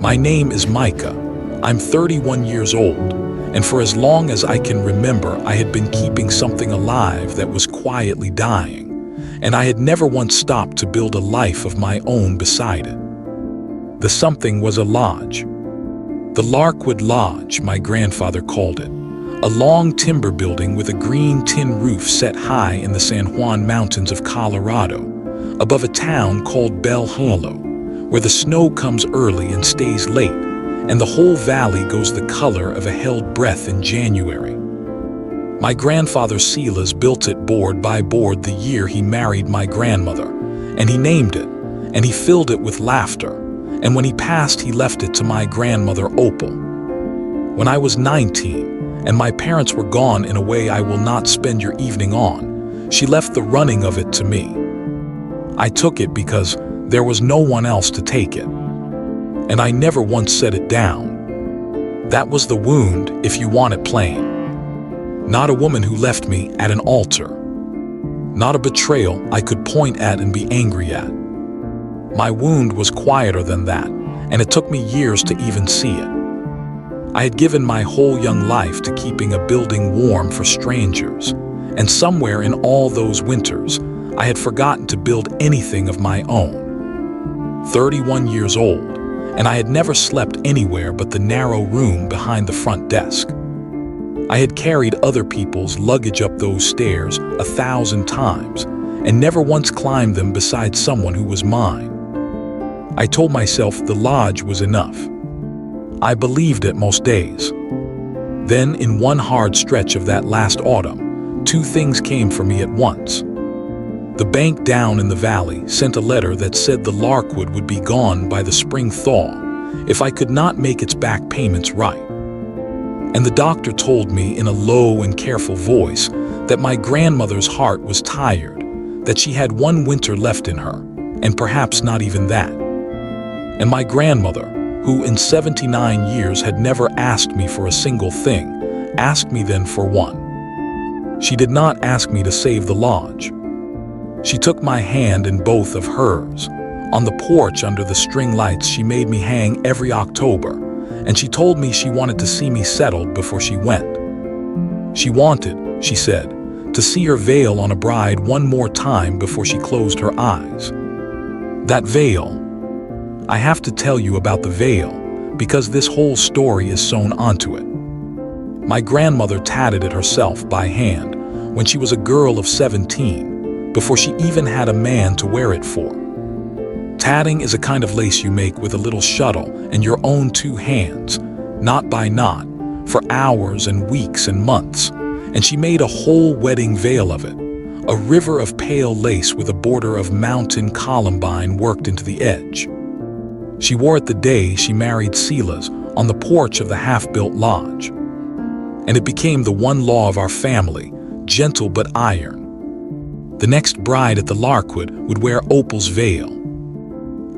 My name is Micah. I'm 31 years old, and for as long as I can remember, I had been keeping something alive that was quietly dying, and I had never once stopped to build a life of my own beside it. The something was a lodge. The Larkwood Lodge, my grandfather called it. A long timber building with a green tin roof set high in the San Juan Mountains of Colorado, above a town called Bell Hollow, where the snow comes early and stays late, and the whole valley goes the color of a held breath in January. My grandfather Silas built it board by board the year he married my grandmother, and he named it, and he filled it with laughter, and when he passed he left it to my grandmother Opal. When I was 19, and my parents were gone in a way I will not spend your evening on, she left the running of it to me. I took it because there was no one else to take it, and I never once set it down. That was the wound, if you want it plain. Not a woman who left me at an altar. Not a betrayal I could point at and be angry at. My wound was quieter than that, and it took me years to even see it. I had given my whole young life to keeping a building warm for strangers, and somewhere in all those winters, I had forgotten to build anything of my own. 31 years old, and I had never slept anywhere but the narrow room behind the front desk. I had carried other people's luggage up those stairs 1,000 times, and never once climbed them beside someone who was mine. I told myself the lodge was enough. I believed it most days. Then, in one hard stretch of that last autumn, two things came for me at once. The bank down in the valley sent a letter that said the Larkwood would be gone by the spring thaw if I could not make its back payments right. And the doctor told me in a low and careful voice that my grandmother's heart was tired, that she had one winter left in her, and perhaps not even that. And my grandmother, who in 79 years had never asked me for a single thing, asked me then for one. She did not ask me to save the lodge. She took my hand in both of hers. On the porch under the string lights she made me hang every October, and she told me she wanted to see me settled before she went. She wanted, she said, to see her veil on a bride one more time before she closed her eyes. That veil. I have to tell you about the veil, because this whole story is sewn onto it. My grandmother tatted it herself by hand when she was a girl of 17, before she even had a man to wear it for. Tatting is a kind of lace you make with a little shuttle and your own two hands, knot by knot, for hours and weeks and months, and she made a whole wedding veil of it, a river of pale lace with a border of mountain columbine worked into the edge. She wore it the day she married Silas on the porch of the half-built lodge, and it became the one law of our family, gentle but iron. The next bride at the Larkwood would wear Opal's veil.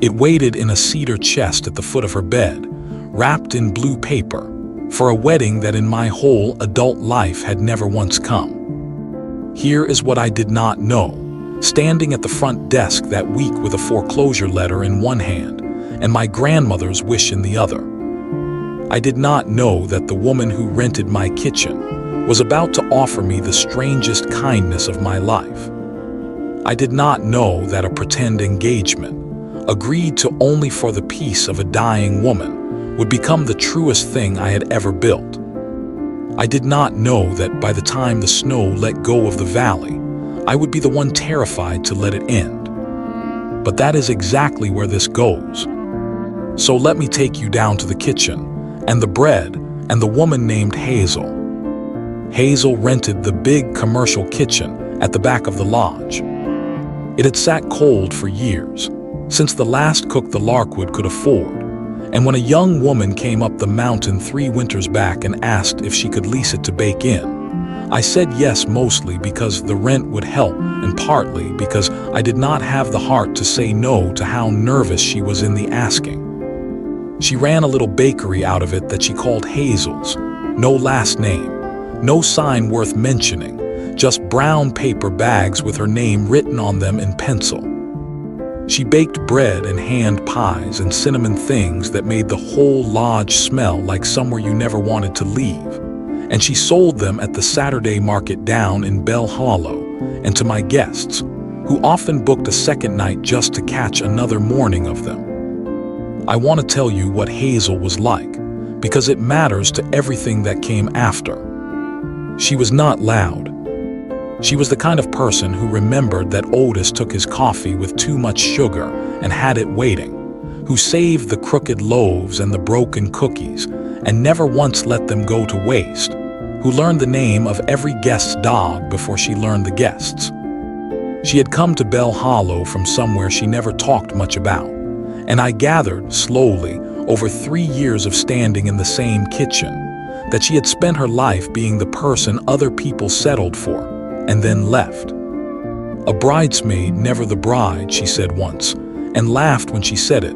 It waited in a cedar chest at the foot of her bed, wrapped in blue paper, for a wedding that in my whole adult life had never once come. Here is what I did not know, standing at the front desk that week with a foreclosure letter in one hand and my grandmother's wish in the other. I did not know that the woman who rented my kitchen was about to offer me the strangest kindness of my life. I did not know that a pretend engagement, agreed to only for the peace of a dying woman, would become the truest thing I had ever built. I did not know that by the time the snow let go of the valley, I would be the one terrified to let it end. But that is exactly where this goes. So let me take you down to the kitchen, and the bread, and the woman named Hazel. Hazel rented the big commercial kitchen at the back of the lodge. It had sat cold for years, since the last cook the Larkwood could afford, and when a young woman came up the mountain 3 winters back and asked if she could lease it to bake in, I said yes, mostly because the rent would help and partly because I did not have the heart to say no to how nervous she was in the asking. She ran a little bakery out of it that she called Hazel's, no last name, no sign worth mentioning, just brown paper bags with her name written on them in pencil. She baked bread and hand pies and cinnamon things that made the whole lodge smell like somewhere you never wanted to leave. And she sold them at the Saturday market down in Bell Hollow, and to my guests, who often booked a second night just to catch another morning of them. I want to tell you what Hazel was like, because it matters to everything that came after. She was not loud. She was the kind of person who remembered that Otis took his coffee with too much sugar and had it waiting, who saved the crooked loaves and the broken cookies and never once let them go to waste, who learned the name of every guest's dog before she learned the guests. She had come to Bell Hollow from somewhere she never talked much about, and I gathered, slowly, over 3 years of standing in the same kitchen, that she had spent her life being the person other people settled for, and then left. A bridesmaid, never the bride, she said once, and laughed when she said it,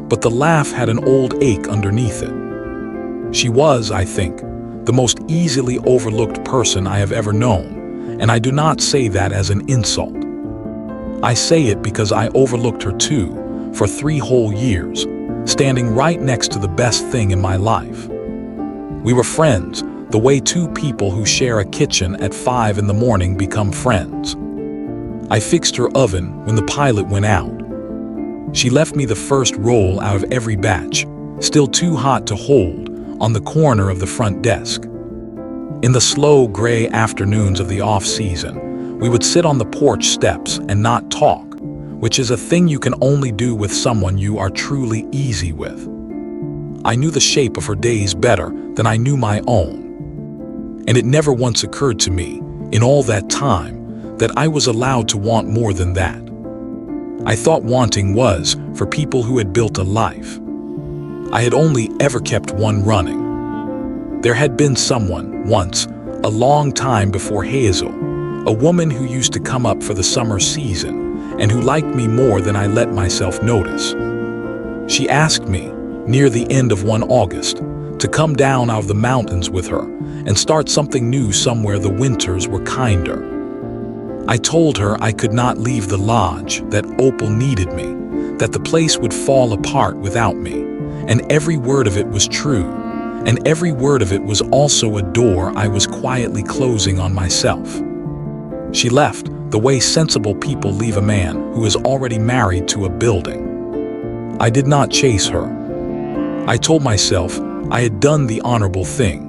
but the laugh had an old ache underneath it. She was, I think, the most easily overlooked person I have ever known, and I do not say that as an insult. I say it because I overlooked her too, for 3 whole years, standing right next to the best thing in my life. We were friends, the way 2 people who share a kitchen at 5 in the morning become friends. I fixed her oven when the pilot went out. She left me the first roll out of every batch, still too hot to hold, on the corner of the front desk. In the slow gray afternoons of the off-season, we would sit on the porch steps and not talk, which is a thing you can only do with someone you are truly easy with. I knew the shape of her days better than I knew my own. And it never once occurred to me, in all that time, that I was allowed to want more than that. I thought wanting was for people who had built a life. I had only ever kept one running. There had been someone, once, a long time before Hazel, a woman who used to come up for the summer season and who liked me more than I let myself notice. She asked me, near the end of one August, to come down out of the mountains with her and start something new somewhere the winters were kinder. I told her I could not leave the lodge, that Opal needed me, that the place would fall apart without me, and every word of it was true, and every word of it was also a door I was quietly closing on myself. She left the way sensible people leave a man who is already married to a building. I did not chase her. I told myself I had done the honorable thing.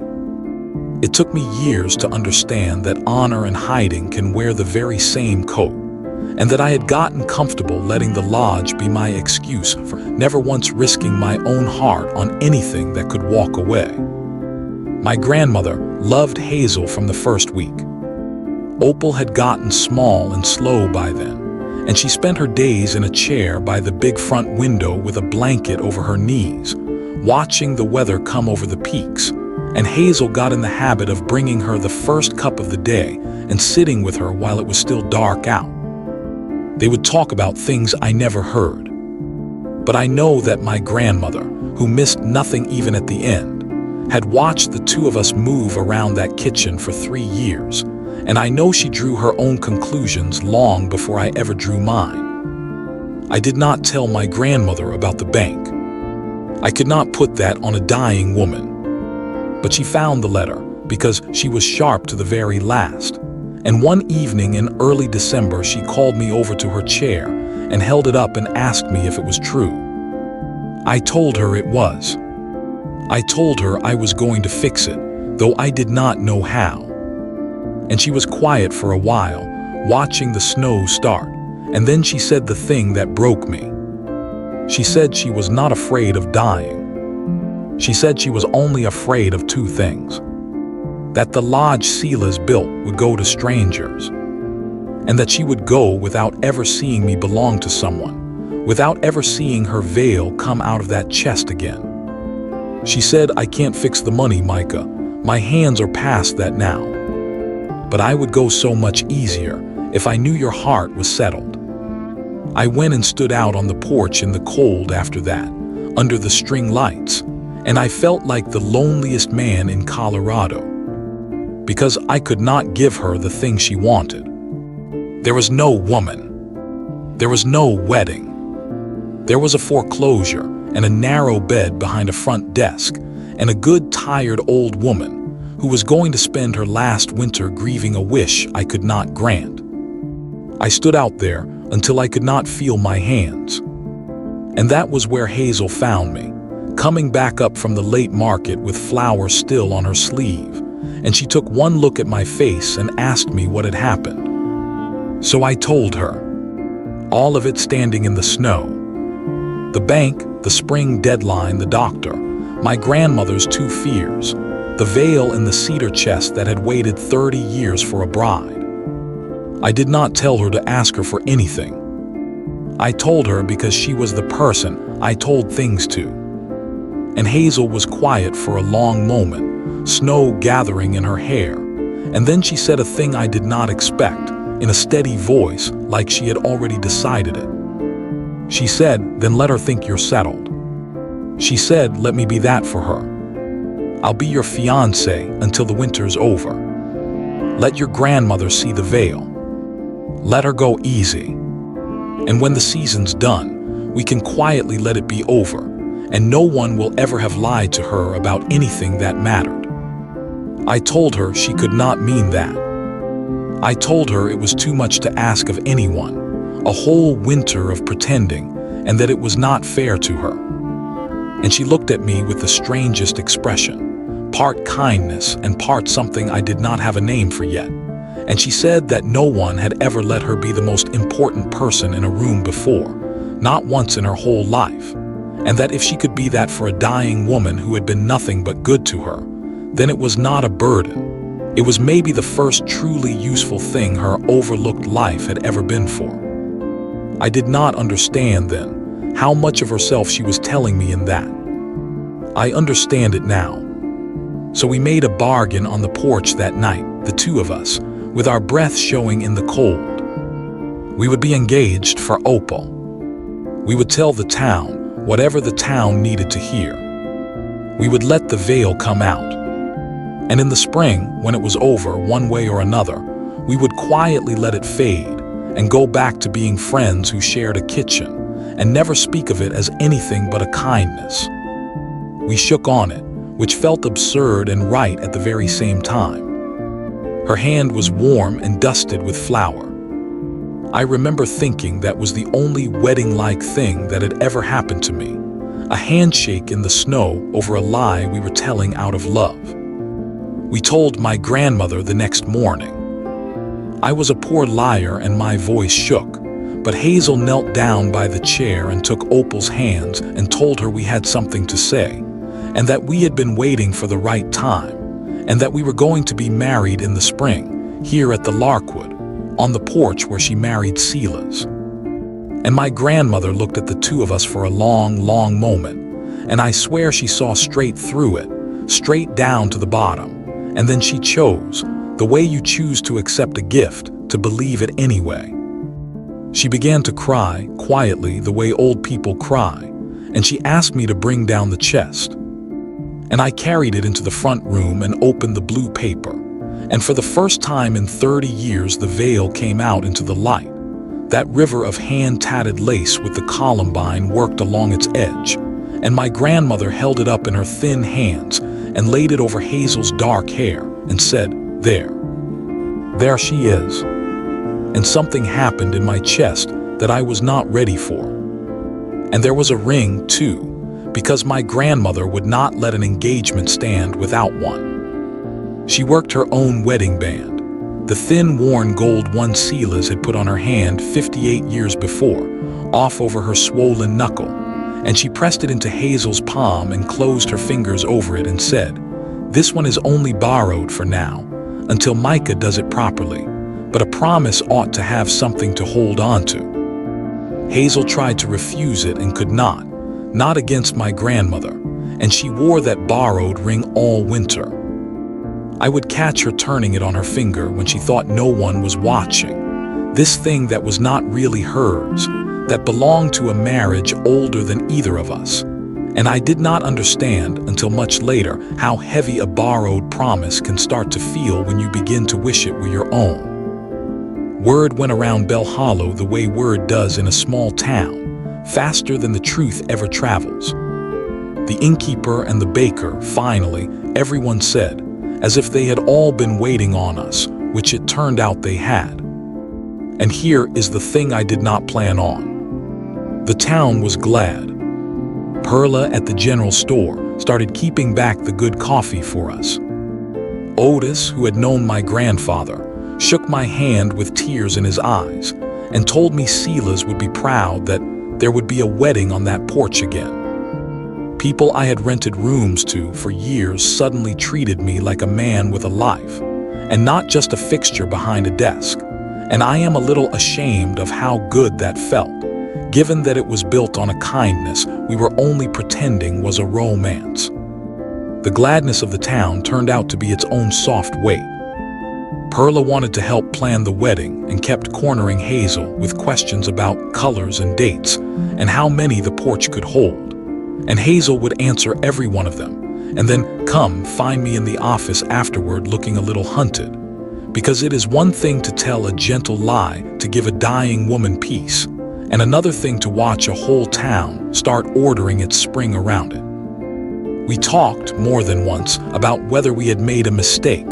It took me years to understand that honor and hiding can wear the very same coat, and that I had gotten comfortable letting the lodge be my excuse for never once risking my own heart on anything that could walk away. My grandmother loved Hazel from the first week. Opal had gotten small and slow by then, and she spent her days in a chair by the big front window with a blanket over her knees, watching the weather come over the peaks, and Hazel got in the habit of bringing her the first cup of the day and sitting with her while it was still dark out. They would talk about things I never heard. But I know that my grandmother, who missed nothing even at the end, had watched the 2 of us move around that kitchen for 3 years, and I know she drew her own conclusions long before I ever drew mine. I did not tell my grandmother about the bank. I could not put that on a dying woman. But she found the letter because she was sharp to the very last. And one evening in early December, she called me over to her chair and held it up and asked me if it was true. I told her it was. I told her I was going to fix it, though I did not know how. And she was quiet for a while, watching the snow start, and then she said the thing that broke me. She said she was not afraid of dying. She said she was only afraid of 2 things: that the lodge Sela's built would go to strangers, and that she would go without ever seeing me belong to someone, without ever seeing her veil come out of that chest again. She said, "I can't fix the money, Micah. My hands are past that now. But I would go so much easier if I knew your heart was settled." I went and stood out on the porch in the cold after that, under the string lights, and I felt like the loneliest man in Colorado, because I could not give her the thing she wanted. There was no woman. There was no wedding. There was no There was a foreclosure and a narrow bed behind a front desk, and a good, tired old woman who was going to spend her last winter grieving a wish I could not grant. I stood out there until I could not feel my hands. And that was where Hazel found me, coming back up from the late market with flowers still on her sleeve, and she took one look at my face and asked me what had happened. So I told her, all of it standing in the snow. The bank, the spring deadline, the doctor, my grandmother's two fears, the veil in the cedar chest that had waited 30 years for a bride. I did not tell her to ask her for anything. I told her because she was the person I told things to. And Hazel was quiet for a long moment, snow gathering in her hair, and then she said a thing I did not expect, in a steady voice, like she had already decided it. She said, then let her think you're settled. She said, let me be that for her. I'll be your fiancé until the winter's over. Let your grandmother see the veil. Let her go easy. And when the season's done, we can quietly let it be over, and no one will ever have lied to her about anything that mattered. I told her she could not mean that. I told her it was too much to ask of anyone, a whole winter of pretending, and that it was not fair to her. And she looked at me with the strangest expression, part kindness and part something I did not have a name for yet. And she said that no one had ever let her be the most important person in a room before, not once in her whole life, and that if she could be that for a dying woman who had been nothing but good to her, then it was not a burden. It was maybe the first truly useful thing her overlooked life had ever been for. I did not understand then how much of herself she was telling me in that. I understand it now. So we made a bargain on the porch that night, the two of us, with our breath showing in the cold. We would be engaged for opal. We would tell the town whatever the town needed to hear. We would let the veil come out. And in the spring, when it was over one way or another, we would quietly let it fade and go back to being friends who shared a kitchen and never speak of it as anything but a kindness. We shook on it, which felt absurd and right at the very same time. Her hand was warm and dusted with flour. I remember thinking that was the only wedding-like thing that had ever happened to me, a handshake in the snow over a lie we were telling out of love. We told my grandmother the next morning. I was a poor liar and my voice shook, but Hazel knelt down by the chair and took Opal's hands and told her we had something to say, and that we had been waiting for the right time, and that we were going to be married in the spring, here at the Larkwood, on the porch where she married Silas. And my grandmother looked at the two of us for a long, long moment, and I swear she saw straight through it, straight down to the bottom, and then she chose, the way you choose to accept a gift, to believe it anyway. She began to cry, quietly, the way old people cry, and she asked me to bring down the chest. And I carried it into the front room and opened the blue paper, and for the first time in 30 years the veil came out into the light, that river of hand-tatted lace with the columbine worked along its edge, and my grandmother held it up in her thin hands and laid it over Hazel's dark hair and said, There she is. And something happened in my chest that I was not ready for. And there was a ring, too, because my grandmother would not let an engagement stand without one. She worked her own wedding band, the thin, worn gold one Silas had put on her hand 58 years before, off over her swollen knuckle, and she pressed it into Hazel's palm and closed her fingers over it and said, This one is only borrowed for now, until Micah does it properly, but a promise ought to have something to hold on to. Hazel tried to refuse it and could not against my grandmother, and she wore that borrowed ring all winter. I would catch her turning it on her finger when she thought no one was watching, this thing that was not really hers, that belonged to a marriage older than either of us. And I did not understand until much later how heavy a borrowed promise can start to feel when you begin to wish it were your own. Word went around Bell Hollow the way word does in a small town, faster than the truth ever travels. The innkeeper and the baker, finally, everyone said, as if they had all been waiting on us, which it turned out they had. And here is the thing I did not plan on. The town was glad. Perla at the general store started keeping back the good coffee for us. Otis, who had known my grandfather, shook my hand with tears in his eyes and told me Silas would be proud that there would be a wedding on that porch again. People I had rented rooms to for years suddenly treated me like a man with a life, and not just a fixture behind a desk. And I am a little ashamed of how good that felt, given that it was built on a kindness we were only pretending was a romance. The gladness of the town turned out to be its own soft weight. Perla wanted to help plan the wedding and kept cornering Hazel with questions about colors and dates and how many the porch could hold. And Hazel would answer every one of them, and then come find me in the office afterward looking a little hunted. Because it is one thing to tell a gentle lie to give a dying woman peace, and another thing to watch a whole town start ordering its spring around it. We talked more than once about whether we had made a mistake,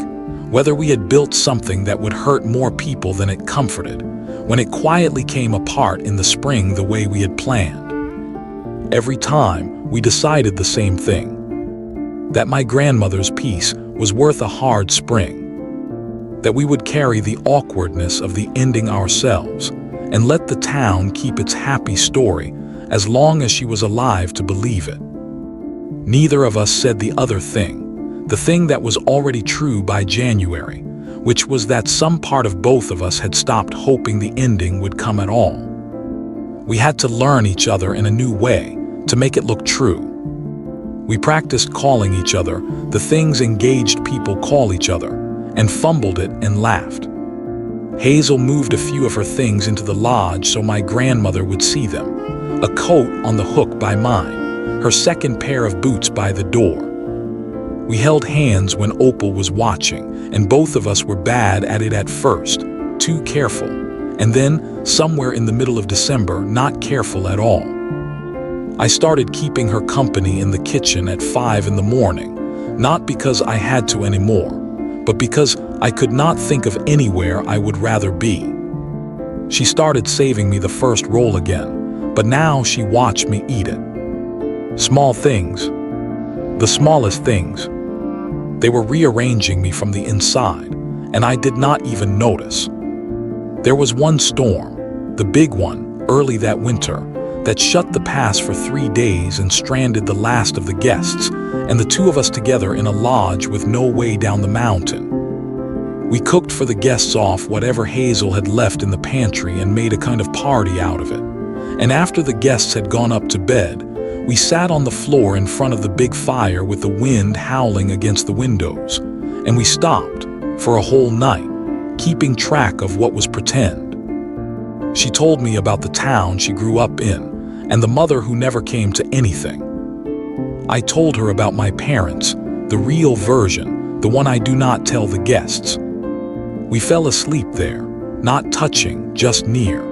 whether we had built something that would hurt more people than it comforted, when it quietly came apart in the spring the way we had planned. Every time, we decided the same thing: that my grandmother's peace was worth a hard spring, that we would carry the awkwardness of the ending ourselves, and let the town keep its happy story as long as she was alive to believe it. Neither of us said the other thing, the thing that was already true by January, which was that some part of both of us had stopped hoping the ending would come at all. We had to learn each other in a new way to make it look true. We practiced calling each other the things engaged people call each other, and fumbled it and laughed. Hazel moved a few of her things into the lodge so my grandmother would see them: a coat on the hook by mine, her second pair of boots by the door. We held hands when Opal was watching, and both of us were bad at it at first, too careful, and then, somewhere in the middle of December, not careful at all. I started keeping her company in the kitchen at 5 in the morning, not because I had to anymore, but because I could not think of anywhere I would rather be. She started saving me the first roll again, but now she watched me eat it. Small things. The smallest things. They were rearranging me from the inside, and I did not even notice. There was one storm, the big one, early that winter, that shut the pass for 3 days and stranded the last of the guests, and the two of us together in a lodge with no way down the mountain. We cooked for the guests off whatever Hazel had left in the pantry and made a kind of party out of it. And after the guests had gone up to bed, we sat on the floor in front of the big fire with the wind howling against the windows, and we stopped for a whole night, keeping track of what was pretend. She told me about the town she grew up in, and the mother who never came to anything. I told her about my parents, the real version, the one I do not tell the guests. We fell asleep there, not touching, just near.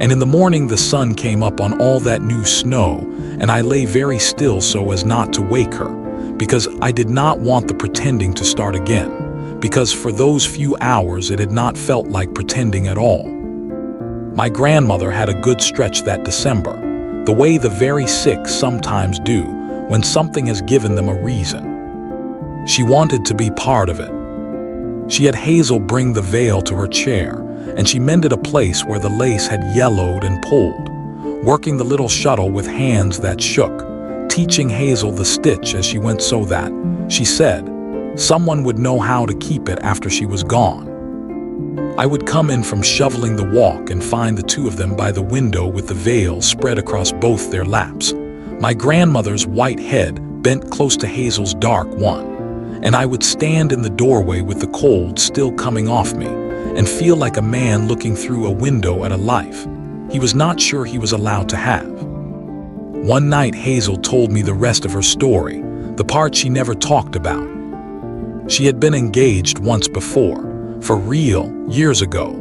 And in the morning the sun came up on all that new snow, and I lay very still so as not to wake her, because I did not want the pretending to start again, because for those few hours it had not felt like pretending at all. My grandmother had a good stretch that December, the way the very sick sometimes do when something has given them a reason. She wanted to be part of it. She had Hazel bring the veil to her chair, and she mended a place where the lace had yellowed and pulled, working the little shuttle with hands that shook, teaching Hazel the stitch as she went so that, she said, someone would know how to keep it after she was gone. I would come in from shoveling the walk and find the two of them by the window with the veil spread across both their laps, my grandmother's white head bent close to Hazel's dark one, and I would stand in the doorway with the cold still coming off me and feel like a man looking through a window at a life he was not sure he was allowed to have. One night Hazel told me the rest of her story, the part she never talked about. She had been engaged once before, for real, years ago,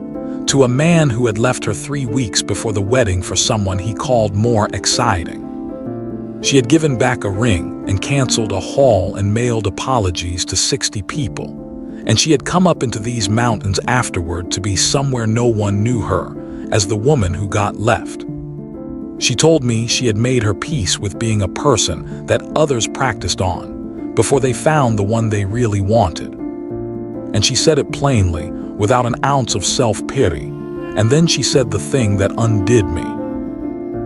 to a man who had left her 3 weeks before the wedding for someone he called more exciting. She had given back a ring and canceled a haul and mailed apologies to 60 people, and she had come up into these mountains afterward to be somewhere no one knew her, as the woman who got left. She told me she had made her peace with being a person that others practiced on before they found the one they really wanted. And she said it plainly, without an ounce of self-pity, and then she said the thing that undid me.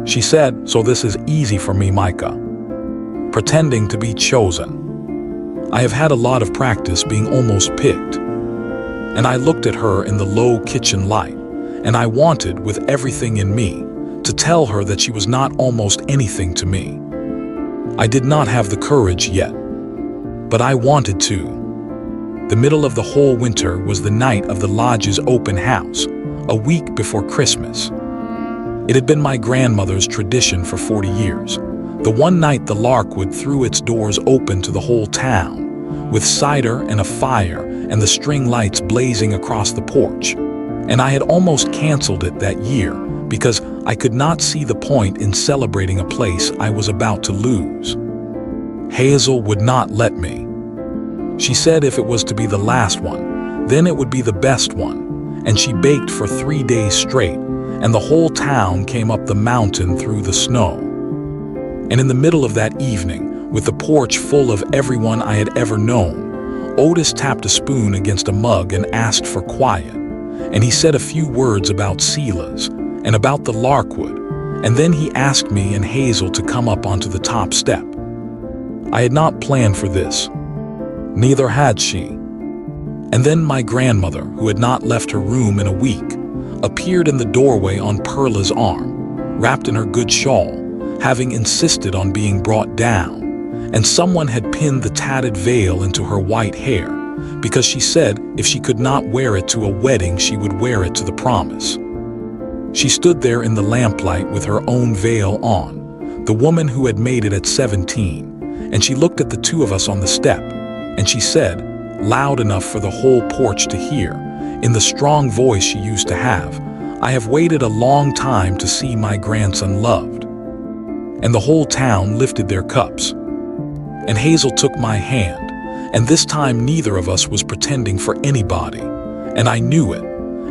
She said, "So this is easy for me, Micah. Pretending to be chosen. I have had a lot of practice being almost picked." And I looked at her in the low kitchen light, and I wanted, with everything in me, to tell her that she was not almost anything to me. I did not have the courage yet, but I wanted to. The middle of the whole winter was the night of the lodge's open house, a week before Christmas. It had been my grandmother's tradition for 40 years. The one night the Larkwood threw its doors open to the whole town, with cider and a fire and the string lights blazing across the porch. And I had almost canceled it that year because I could not see the point in celebrating a place I was about to lose. Hazel would not let me. She said if it was to be the last one, then it would be the best one, and she baked for 3 days straight, and the whole town came up the mountain through the snow. And in the middle of that evening, with the porch full of everyone I had ever known, Otis tapped a spoon against a mug and asked for quiet, and he said a few words about Sela's and about the Larkwood, and then he asked me and Hazel to come up onto the top step. I had not planned for this. Neither had she. And then my grandmother, who had not left her room in a week, appeared in the doorway on Perla's arm, wrapped in her good shawl, having insisted on being brought down, and someone had pinned the tatted veil into her white hair, because she said if she could not wear it to a wedding, she would wear it to the promise. She stood there in the lamplight with her own veil on, the woman who had made it at 17, and she looked at the two of us on the step, and she said, loud enough for the whole porch to hear, in the strong voice she used to have, "I have waited a long time to see my grandson loved." And the whole town lifted their cups. And Hazel took my hand, and this time neither of us was pretending for anybody, and I knew it,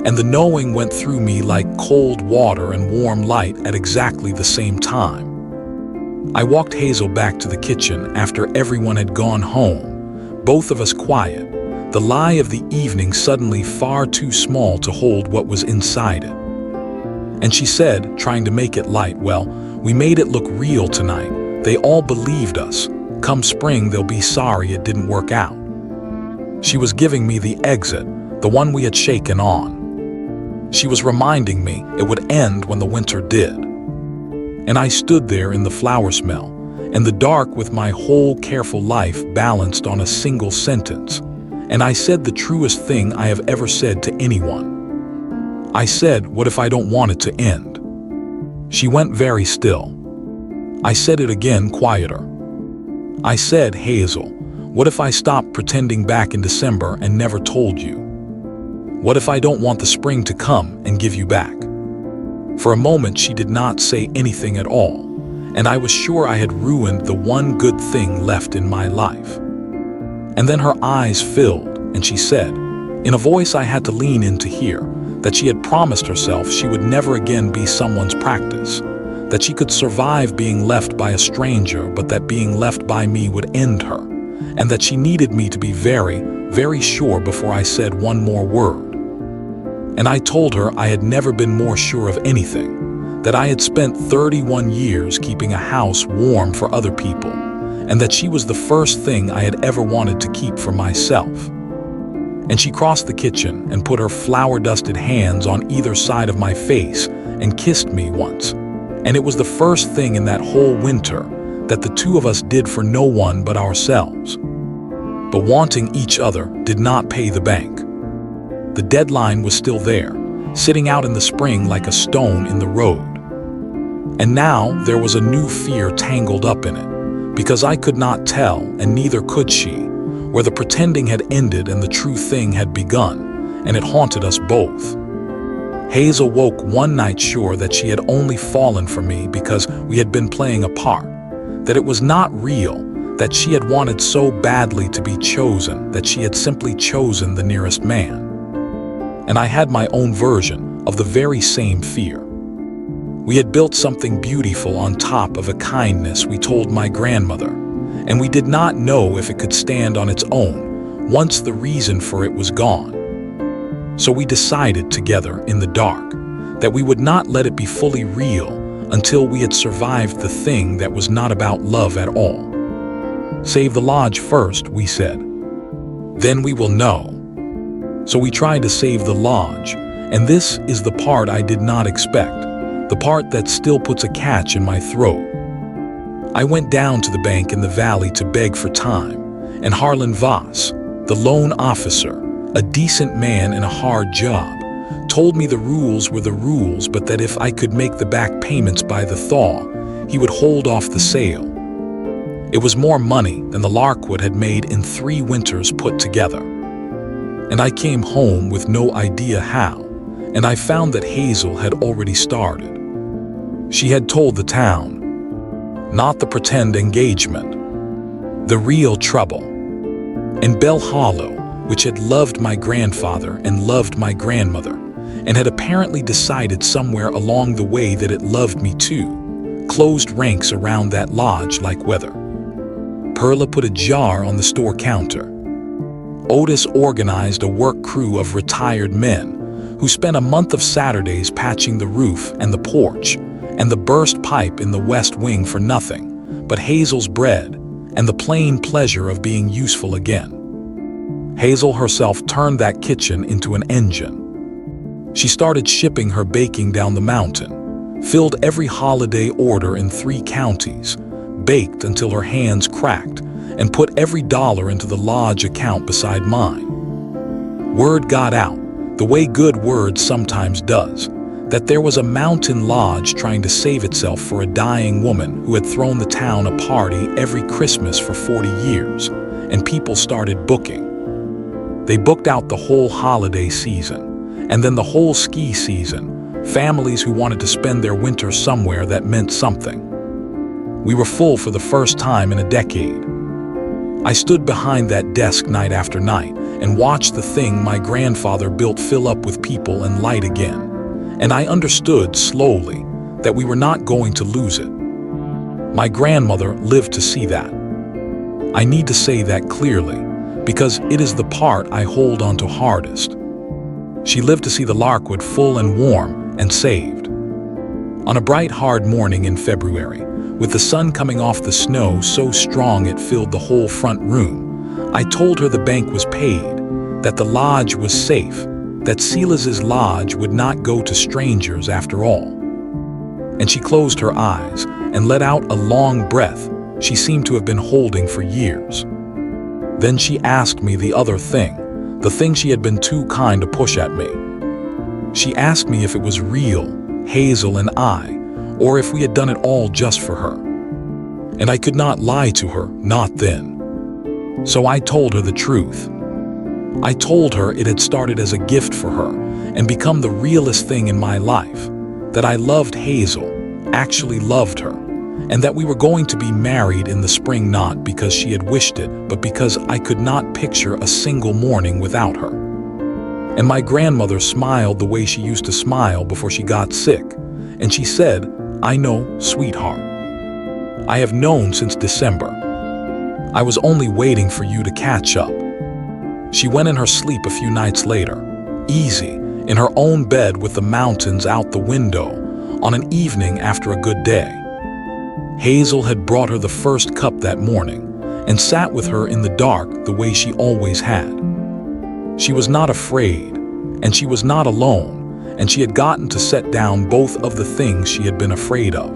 and the knowing went through me like cold water and warm light at exactly the same time. I walked Hazel back to the kitchen after everyone had gone home, both of us quiet, the lie of the evening suddenly far too small to hold what was inside it. And she said, trying to make it light, "Well, we made it look real tonight. They all believed us. Come spring, they'll be sorry it didn't work out." She was giving me the exit, the one we had shaken on. She was reminding me it would end when the winter did. And I stood there in the flower smell, and the dark with my whole careful life balanced on a single sentence, and I said the truest thing I have ever said to anyone. I said, "What if I don't want it to end?" She went very still. I said it again, quieter. I said, "Hazel, what if I stopped pretending back in December and never told you? What if I don't want the spring to come and give you back?" For a moment she did not say anything at all, and I was sure I had ruined the one good thing left in my life. And then her eyes filled, and she said, in a voice I had to lean in to hear, that she had promised herself she would never again be someone's practice, that she could survive being left by a stranger, but that being left by me would end her, and that she needed me to be very, very sure before I said one more word. And I told her I had never been more sure of anything, that I had spent 31 years keeping a house warm for other people, and that she was the first thing I had ever wanted to keep for myself. And she crossed the kitchen and put her flour-dusted hands on either side of my face and kissed me once. And it was the first thing in that whole winter that the two of us did for no one but ourselves. But wanting each other did not pay the bank. The deadline was still there, sitting out in the spring like a stone in the road. And now there was a new fear tangled up in it, because I could not tell, and neither could she, where the pretending had ended and the true thing had begun, and it haunted us both. Hazel woke one night sure that she had only fallen for me because we had been playing a part, that it was not real, that she had wanted so badly to be chosen that she had simply chosen the nearest man. And I had my own version of the very same fear. We had built something beautiful on top of a kindness we told my grandmother, and we did not know if it could stand on its own once the reason for it was gone. So we decided together in the dark that we would not let it be fully real until we had survived the thing that was not about love at all. Save the lodge first, we said. Then we will know. So we tried to save the lodge, and this is the part I did not expect, the part that still puts a catch in my throat. I went down to the bank in the valley to beg for time, and Harlan Voss, the loan officer, a decent man in a hard job, told me the rules were the rules, but that if I could make the back payments by the thaw, he would hold off the sale. It was more money than the Larkwood had made in 3 winters put together. And I came home with no idea how, and I found that Hazel had already started. She had told the town, not the pretend engagement, the real trouble. And Bell Hollow, which had loved my grandfather and loved my grandmother, and had apparently decided somewhere along the way that it loved me too, closed ranks around that lodge like weather. Perla put a jar on the store counter. Otis organized a work crew of retired men who spent a month of Saturdays patching the roof and the porch and the burst pipe in the west wing for nothing but Hazel's bread and the plain pleasure of being useful again. Hazel herself turned that kitchen into an engine. She started shipping her baking down the mountain, filled every holiday order in 3 counties, baked until her hands cracked, and put every dollar into the lodge account beside mine. Word got out, the way good word sometimes does, that there was a mountain lodge trying to save itself for a dying woman who had thrown the town a party every Christmas for 40 years, and people started booking. They booked out the whole holiday season, and then the whole ski season, families who wanted to spend their winter somewhere that meant something. We were full for the first time in a decade. I stood behind that desk night after night and watched the thing my grandfather built fill up with people and light again, and I understood slowly that we were not going to lose it. My grandmother lived to see that. I need to say that clearly, because it is the part I hold on to hardest. She lived to see the Larkwood full and warm and saved. On a bright, hard morning in February, with the sun coming off the snow so strong it filled the whole front room, I told her the bank was paid, that the lodge was safe, that Silas's lodge would not go to strangers after all. And she closed her eyes and let out a long breath she seemed to have been holding for years. Then she asked me the other thing, the thing she had been too kind to push at me. She asked me if it was real, Hazel and I, or if we had done it all just for her. And I could not lie to her, not then. So I told her the truth. I told her it had started as a gift for her and become the realest thing in my life, that I loved Hazel, actually loved her, and that we were going to be married in the spring, not because she had wished it, but because I could not picture a single morning without her. And my grandmother smiled the way she used to smile before she got sick, and she said, "I know, sweetheart. I have known since December. I was only waiting for you to catch up." She went in her sleep a few nights later, easy, in her own bed with the mountains out the window, on an evening after a good day. Hazel had brought her the first cup that morning and sat with her in the dark the way she always had. She was not afraid, and she was not alone, and she had gotten to set down both of the things she had been afraid of.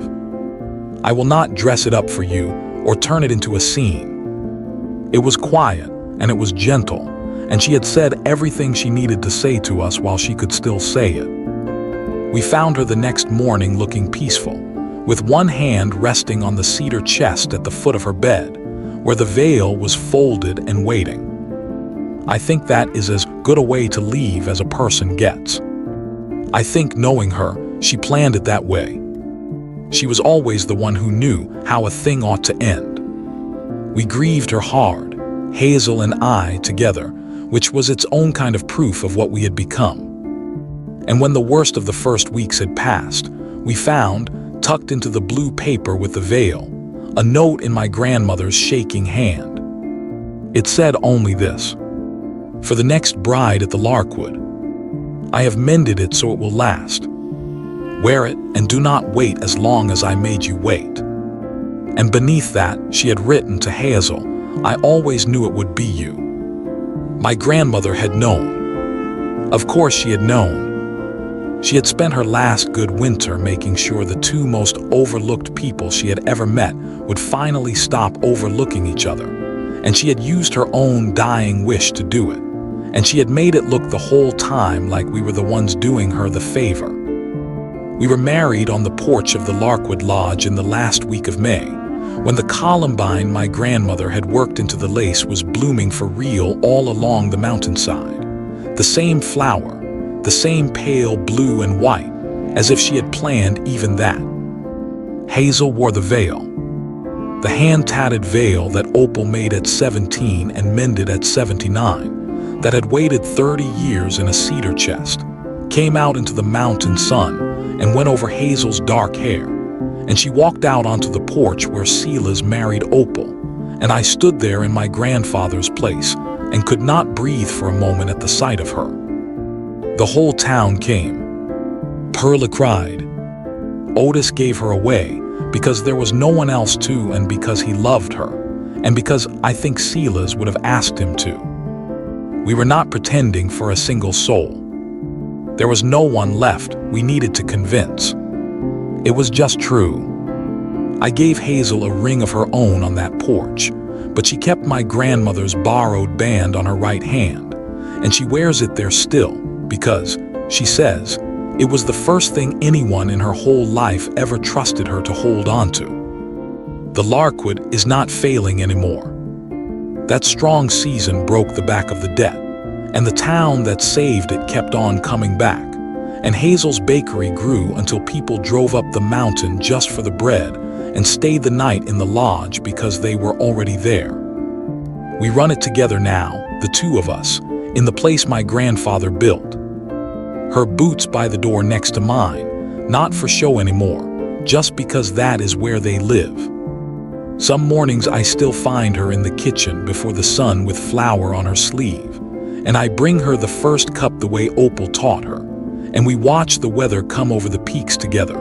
I will not dress it up for you or turn it into a scene. It was quiet, and it was gentle, and she had said everything she needed to say to us while she could still say it. We found her the next morning looking peaceful, with one hand resting on the cedar chest at the foot of her bed, where the veil was folded and waiting. I think that is as good a way to leave as a person gets. I think, knowing her, she planned it that way. She was always the one who knew how a thing ought to end. We grieved her hard, Hazel and I together, which was its own kind of proof of what we had become. And when the worst of the first weeks had passed, we found, tucked into the blue paper with the veil, a note in my grandmother's shaking hand. It said only this: "For the next bride at the Larkwood, I have mended it so it will last. Wear it and do not wait as long as I made you wait." And beneath that, she had written to Hazel, "I always knew it would be you." My grandmother had known. Of course she had known. She had spent her last good winter making sure the two most overlooked people she had ever met would finally stop overlooking each other. And she had used her own dying wish to do it. And she had made it look the whole time like we were the ones doing her the favor. We were married on the porch of the Larkwood Lodge in the last week of May, when the columbine my grandmother had worked into the lace was blooming for real all along the mountainside. The same flower, the same pale blue and white, as if she had planned even that. Hazel wore the veil. The hand-tatted veil that Opal made at 17 and mended at 79, that had waited 30 years in a cedar chest, came out into the mountain sun and went over Hazel's dark hair, and she walked out onto the porch where Silas married Opal, and I stood there in my grandfather's place and could not breathe for a moment at the sight of her. The whole town came. Perla cried. Otis gave her away because there was no one else to, and because he loved her, and because I think Silas would have asked him to. We were not pretending for a single soul. There was no one left we needed to convince. It was just true. I gave Hazel a ring of her own on that porch, but she kept my grandmother's borrowed band on her right hand, and she wears it there still because, she says, it was the first thing anyone in her whole life ever trusted her to hold on to. The Larkwood is not failing anymore. That strong season broke the back of the debt, and the town that saved it kept on coming back, and Hazel's bakery grew until people drove up the mountain just for the bread and stayed the night in the lodge because they were already there. We run it together now, the two of us, in the place my grandfather built. Her boots by the door next to mine, not for show anymore, just because that is where they live. Some mornings I still find her in the kitchen before the sun with flour on her sleeve, and I bring her the first cup the way Opal taught her, and we watch the weather come over the peaks together,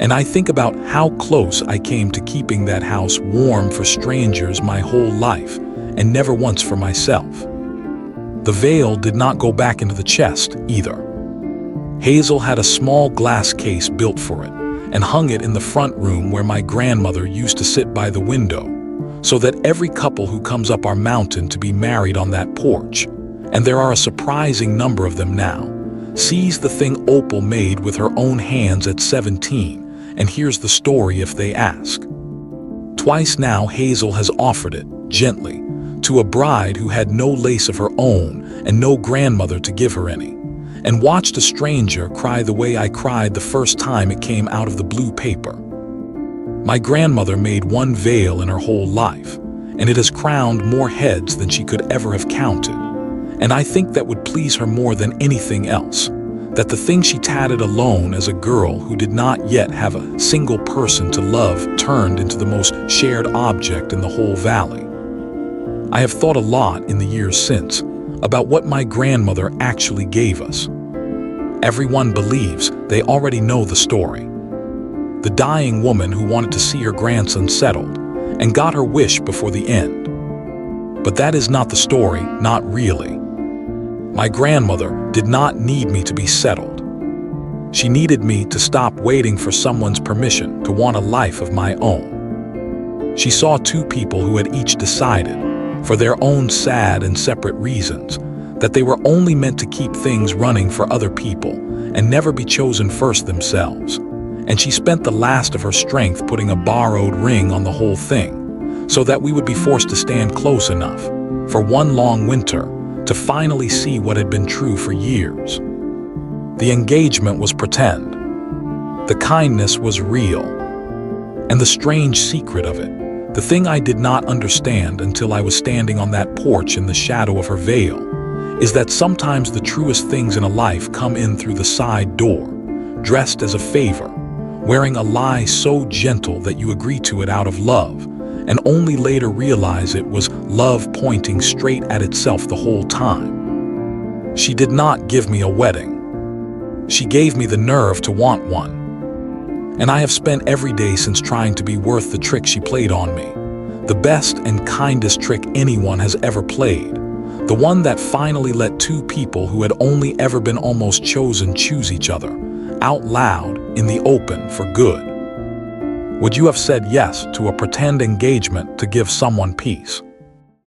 and I think about how close I came to keeping that house warm for strangers my whole life, and never once for myself. The veil did not go back into the chest either. Hazel had a small glass case built for it and hung it in the front room where my grandmother used to sit by the window, so that every couple who comes up our mountain to be married on that porch, and there are a surprising number of them now, sees the thing Opal made with her own hands at 17 and hears the story if they ask. Twice now Hazel has offered it, gently, to a bride who had no lace of her own and no grandmother to give her any, and watched a stranger cry the way I cried the first time it came out of the blue paper. My grandmother made one veil in her whole life, and it has crowned more heads than she could ever have counted, and I think that would please her more than anything else, that the thing she tatted alone as a girl who did not yet have a single person to love turned into the most shared object in the whole valley. I have thought a lot in the years since about what my grandmother actually gave us. Everyone believes they already know the story. The dying woman who wanted to see her grandson settled and got her wish before the end. But that is not the story, not really. My grandmother did not need me to be settled. She needed me to stop waiting for someone's permission to want a life of my own. She saw two people who had each decided, for their own sad and separate reasons, that they were only meant to keep things running for other people and never be chosen first themselves. And she spent the last of her strength putting a borrowed ring on the whole thing, so that we would be forced to stand close enough, for one long winter, to finally see what had been true for years. The engagement was pretend. The kindness was real. And the strange secret of it, the thing I did not understand until I was standing on that porch in the shadow of her veil, is that sometimes the truest things in a life come in through the side door, dressed as a favor, wearing a lie so gentle that you agree to it out of love, and only later realize it was love pointing straight at itself the whole time. She did not give me a wedding. She gave me the nerve to want one. And I have spent every day since trying to be worth the trick she played on me. The best and kindest trick anyone has ever played. The one that finally let two people who had only ever been almost chosen choose each other, out loud, in the open, for good. Would you have said yes to a pretend engagement to give someone peace?